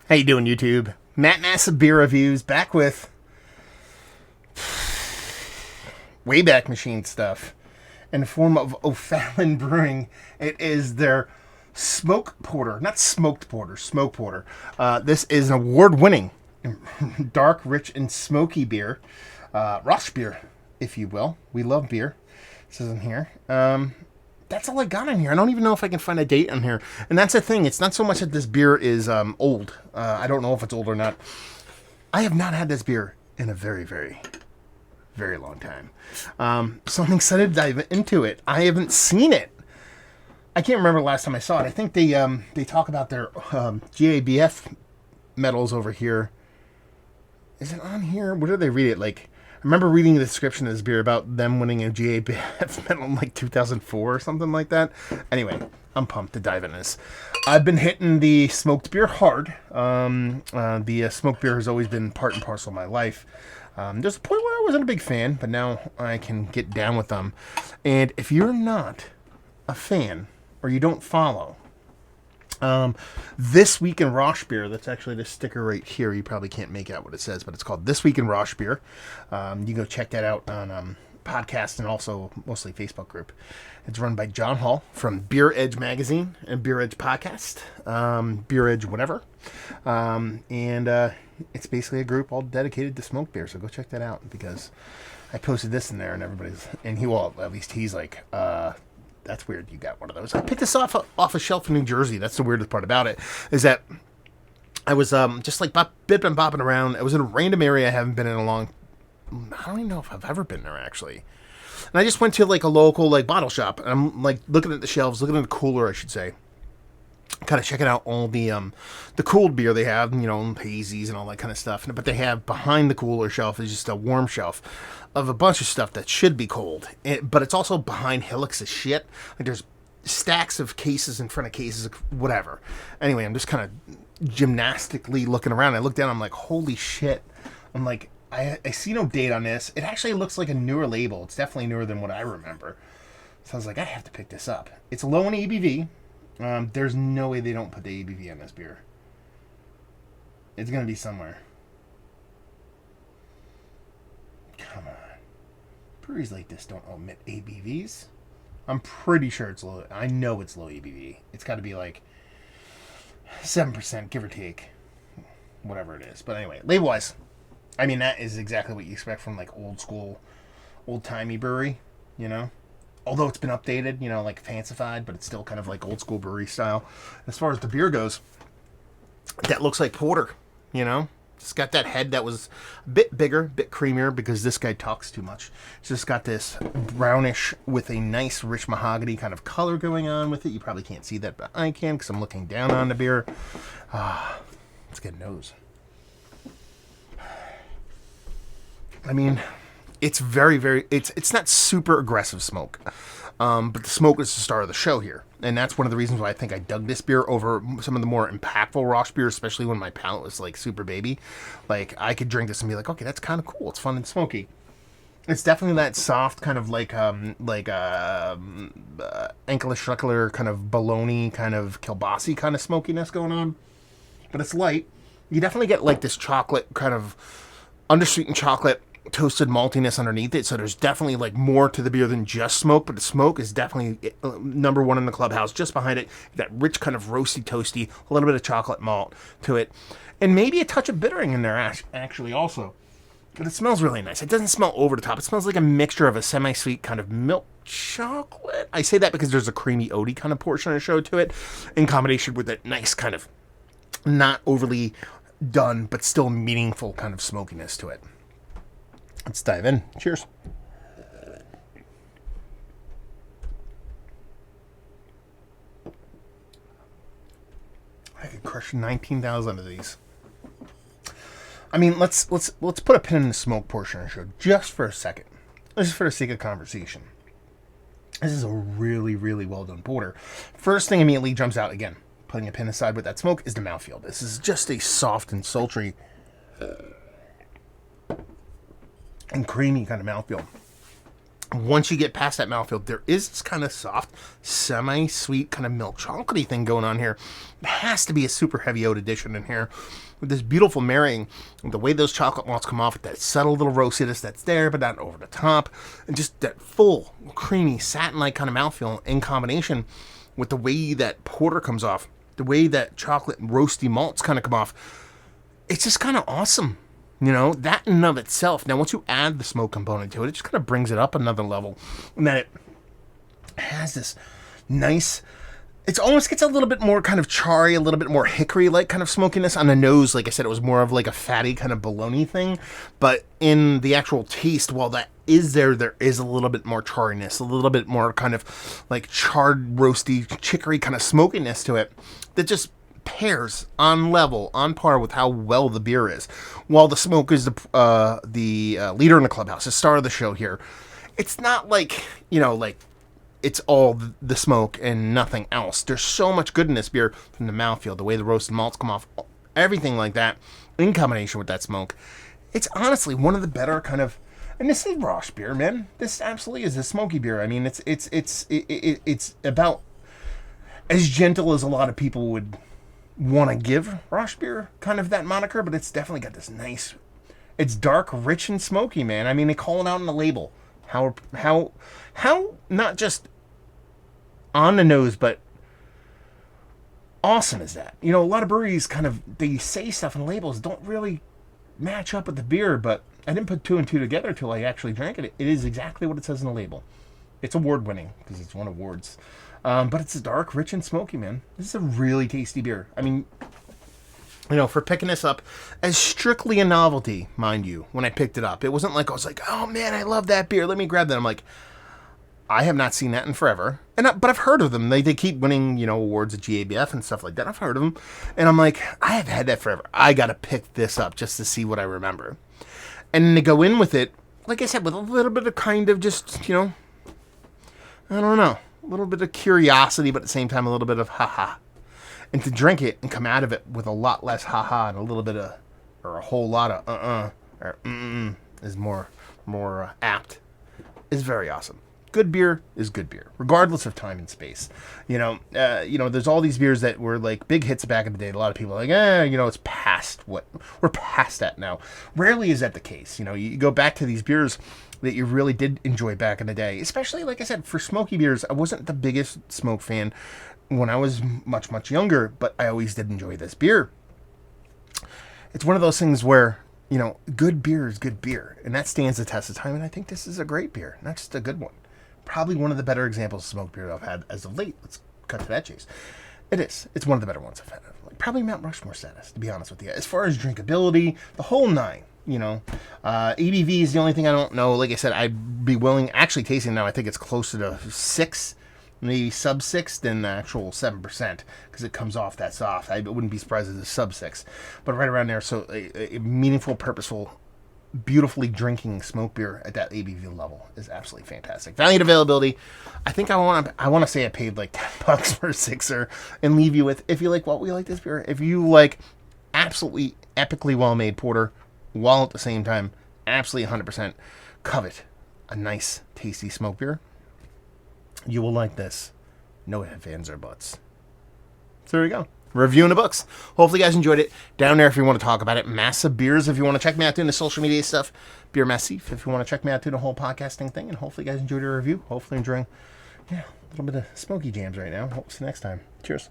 How you doing, YouTube? Matt Massive Beer Reviews back with Wayback Machine stuff in the form of O'Fallon Brewing. It is their smoke porter, not smoked porter, smoke porter. This is an award-winning dark, rich, and smoky beer, Rosh beer, if you will. We love beer. This is in here. That's all I got in here. I don't even know if I can find a date on here. And that's the thing. It's not so much that this beer is old. I don't know if it's old or not. I have not had this beer in a very, very, very long time. So I'm excited to dive into it. I haven't seen it. I can't remember the last time I saw it. I think they talk about their GABF medals over here. Is it on here? Where did they read it? Like, I remember reading the description of this beer about them winning a GABF medal in like 2004 or something like that. Anyway, I'm pumped to dive in this. I've been hitting the smoked beer hard. The smoked beer has always been part and parcel of my life. There's a point where I wasn't a big fan, but now I can get down with them. And if you're not a fan or you don't follow, This Week in Rosh Beer, that's actually the sticker right here. You probably can't make out what it says, but it's called This Week in Rosh Beer. You can go check that out on podcast and also mostly Facebook group. It's run by John Hall from Beer Edge Magazine and Beer Edge Podcast, Beer Edge whatever. It's basically a group all dedicated to smoked beer, so go check that out because I posted this in there and he's like, that's weird. You got one of those. I picked this off a shelf in New Jersey. That's the weirdest part about it, is that I was just like bopping around. I was in a random area I haven't been in a long. I don't even know if I've ever been there actually. And I just went to like a local like bottle shop, and I'm like looking at the shelves, looking at the cooler, I should say, kind of checking out all the cooled beer they have, hazies and all that kind of stuff. But they have behind the cooler shelf is just a warm shelf of a bunch of stuff that should be cold. But it's also behind hillocks of shit. Like there's stacks of cases in front of cases of whatever. Anyway, I'm just kind of gymnastically looking around. I look down, I'm like, holy shit. I'm like, I see no date on this. It actually looks like a newer label. It's definitely newer than what I remember. So I was like, I have to pick this up. It's low in ABV. There's no way they don't put the ABV on this beer. It's going to be somewhere. Come on. Breweries like this don't omit ABVs. I'm pretty sure it's low. I know it's low ABV. It's got to be like 7%, give or take. Whatever it is. But anyway, label-wise, I mean, that is exactly what you expect from like old school, old-timey brewery, Although it's been updated, like fancified, but it's still kind of like old school brewery style. As far as the beer goes, that looks like porter, It's got that head that was a bit bigger, a bit creamier because this guy talks too much. It's just got this brownish with a nice rich mahogany kind of color going on with it. You probably can't see that, but I can because I'm looking down on the beer. Let's get a nose. I mean, it's very, very, it's not super aggressive smoke, but the smoke is the star of the show here. And that's one of the reasons why I think I dug this beer over some of the more impactful Rosh beers, especially when my palate was like super baby. Like I could drink this and be like, okay, that's kind of cool. It's fun and smoky. It's definitely that soft kind of Ankle Schreckler kind of bologna, kind of kielbasi kind of smokiness going on. But it's light. You definitely get like this chocolate kind of undersweetened chocolate, toasted maltiness underneath it, so there's definitely like more to the beer than just smoke, but the smoke is definitely number one in the clubhouse. Just behind it, that rich kind of roasty toasty, a little bit of chocolate malt to it, and maybe a touch of bittering in there actually also. But it smells really nice. It doesn't smell over the top. It smells like a mixture of a semi-sweet kind of milk chocolate. I say that because there's a creamy oaty kind of portion of the show to it, in combination with that nice kind of not overly done but still meaningful kind of smokiness to it. Let's dive in. Cheers. I could crush 19,000 of these. I mean, let's put a pin in the smoke portion of the show just for a second. Just for the sake of conversation. This is a really, really well done porter. First thing immediately jumps out, again, putting a pin aside with that smoke, is the mouthfeel. This is just a soft and sultry and creamy kind of mouthfeel. Once you get past that mouthfeel, there is this kind of soft, semi-sweet kind of milk chocolatey thing going on here. It has to be a super heavy oat addition in here with this beautiful marrying, the way those chocolate malts come off with that subtle little roastiness that's there, but not over the top, and just that full, creamy, satin-like kind of mouthfeel in combination with the way that porter comes off, the way that chocolate and roasty malts kind of come off. It's just kind of awesome. You know, that in and of itself. Now, once you add the smoke component to it, it just kind of brings it up another level. And then it has this nice, it almost gets a little bit more kind of charry, a little bit more hickory-like kind of smokiness on the nose. Like I said, it was more of like a fatty kind of bologna thing. But in the actual taste, while that is there is a little bit more charriness, a little bit more kind of like charred, roasty, chicory kind of smokiness to it that just pairs on level, on par with how well the beer is. While the smoke is the leader in the clubhouse, the star of the show here, it's not like, you know, like it's all the smoke and nothing else. There's so much good in this beer from the mouthfeel, the way the roasted malts come off, everything like that in combination with that smoke. It's honestly one of the better kind of, and this is Rauch beer, man. This absolutely is a smoky beer. I mean, it's about as gentle as a lot of people would want to give Rauch beer kind of that moniker, but it's definitely got this nice, it's dark, rich, and smoky, man. I mean, they call it out on the label. How not just on the nose, but awesome is that? You know, a lot of breweries kind of, they say stuff in labels don't really match up with the beer, but I didn't put two and two together until I actually drank it. It is exactly what it says in the label. It's award-winning because it's won awards. But it's dark, rich, and smoky, man. This is a really tasty beer. I mean, you know, for picking this up as strictly a novelty, mind you, when I picked it up, it wasn't like I was like, oh man, I love that beer. Let me grab that. I'm like, I have not seen that in forever. But I've heard of them. They keep winning, you know, awards at GABF and stuff like that. I've heard of them. And I'm like, I have had that forever. I got to pick this up just to see what I remember. And to go in with it, like I said, with a little bit of kind of just, you know, I don't know, a little bit of curiosity, but at the same time, a little bit of haha. And to drink it and come out of it with a lot less haha and a little bit of, or a whole lot of or is more apt, is very awesome. Good beer is good beer, regardless of time and space. You know, there's all these beers that were like big hits back in the day. A lot of people are like, you know, it's past what we're past that now. Rarely is that the case. You know, you go back to these beers that you really did enjoy back in the day, especially like I said, for smoky beers. I wasn't the biggest smoke fan when I was much younger, but I always did enjoy this beer. It's one of those things where, you know, good beer is good beer, and that stands the test of time. And I think this is a great beer, not just a good one. Probably one of the better examples of smoked beer I've had as of late. Let's cut to that chase. It is. It's one of the better ones I've had. Like, probably Mount Rushmore status, to be honest with you. As far as drinkability, the whole nine, you know. ABV is the only thing I don't know. Like I said, I'd be willing, actually tasting now, I think it's closer to 6, maybe sub 6 than the actual 7%, because it comes off that soft. I wouldn't be surprised if it's sub 6. But right around there, so a meaningful, purposeful, beautifully drinking smoke beer at that ABV level is absolutely fantastic. Value and availability, I think I want to say I paid like $10 for a sixer and leave you with, if you like what we like this beer, if you like absolutely epically well-made porter, while at the same time absolutely 100% covet a nice tasty smoke beer, you will like this. No ifs, ands, or buts. So there we go. Reviewing the books. Hopefully you guys enjoyed it. Down there if you want to talk about it. Massive Beers if you want to check me out doing the social media stuff. Beer Massif if you want to check me out doing the whole podcasting thing. And hopefully you guys enjoyed your review. Hopefully enjoying a little bit of smoky jams right now. Hope to see you next time. Cheers.